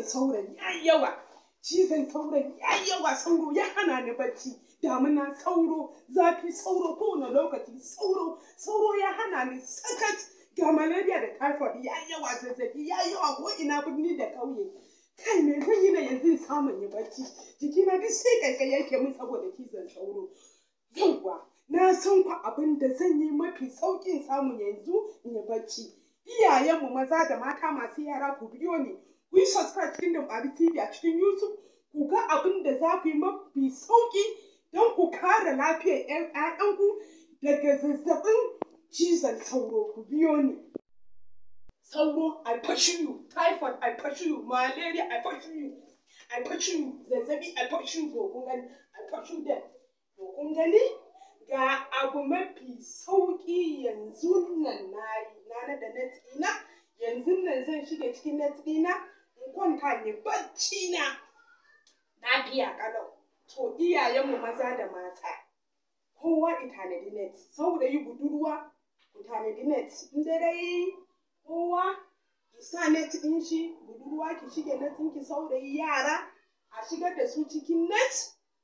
cizon sauran ya yawa. Cizon sauran ya yawa, sauro ya hana ni bacci. Damina sauro, zafi sauro, kowane lokaci sauro ya hana ni sakat. Ga malaria da typhoid ya yawa, zazzabi ya yawa ko ina birni da ƙauye. Kai me zan yi na yanzu samun yi bacci? Jikina duk sai ƙaiƙayi yake min saboda cizon sauro. Yawwa, na san ku abin da zan yi mafi sauƙin samu yanzu in yi bacci. Iyayenmu maza da mata masu yara ku biyo ni. Ku yi subscribe cikin Dumbaru TV a cikin YouTube. Ku ga abin da za ku yi mafi sauƙi don ku kare lafiyar 'ya'yanku daga zazzaɓin cizon sauro. Ku biyo ni. Sauro, I pursue you. Typhoid, I pursue you. Malaria, I pursue you. I pursue you. Zazzabi, I pursue you. Kun gani? I pursue them. Kun gani? Ga abu mafi sauƙi yanzu nan na naɗa net ɗina. Yanzu nan zan shiga cikin net ɗina in kwanta ne bacci na. Lafiya ƙalau. To iyayenmu maza da mata, kowa i tanadi net. Saurayi budurwa, ku tanadi net. In dare kowa ki sa net ɗin shi, budurwa ki shige net ɗinki, saurayi yara a shigar da su cikin net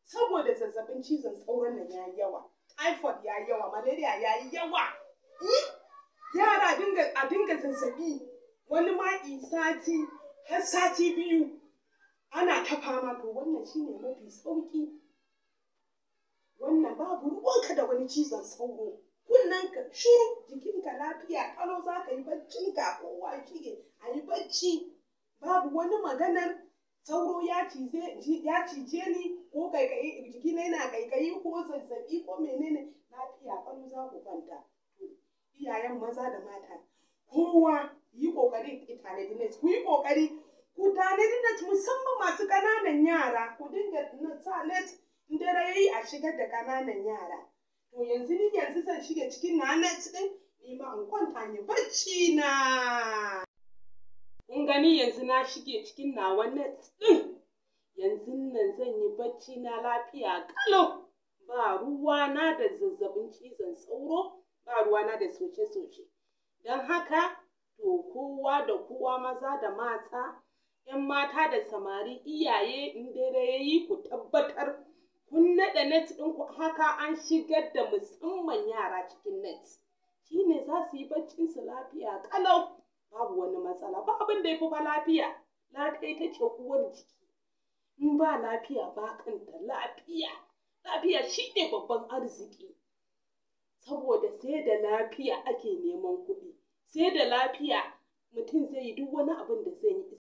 saboda zazzabin cizon sauron nan ya yawa. Typhoid ya yawa, malaria ya yi yawa. Yara a dinga zazzabi, wani ma sati har sati biyu ana ta fama. To wannan shine mafi sauƙi. Wannan babu ruwanka da wani cizon sauro. Kunnenka shiru, jikinka lafiya ƙalau, za ka yi baccinka, kowa shige a yi bacci. Babu wani maganar sauro ya cije ni ko ƙaiƙayi, jikina yana ƙaiƙayi ko zazzaɓi ko menene. Lafiya ƙalau za ku kwanta. Iyayen maza da mata, kowa yi ƙoƙari ki tanadi net. Ku yi ƙoƙari ku tanadi net, musamman masu ƙananan yara. Ku dinga sa net in dare yayi a shigar da ƙananan yara. To yanzu zan shiga cikin net ɗin, ni ma in kwanta ni bacci na. Kun gani yanzu na shige cikin nawa net ɗin. Yanzu nan zan yi bacci na lafiya ƙalau. Ba ruwana da zazzabin cizon sauro, ba ruwana da soce-soce. Don haka, to kowa da kowa, maza da mata, 'yan mata da samari, iyaye, in dare yayi ku tabbatar kun naɗa net ɗinku haka an shigar da musamman yara cikin net. Shi ne za su yi baccinsu lafiya ƙalau, babu wani matsala. Ba abin da ya fi ba lafiya. Lafiya ita ce uwar jiki. In ba lafiya ba kanta lafiya. Lafiya shi ne babban arziki. Saboda sai da lafiya ake neman kuɗi. Sai da lafiya mutum zai yi duk wani abin da zai yi.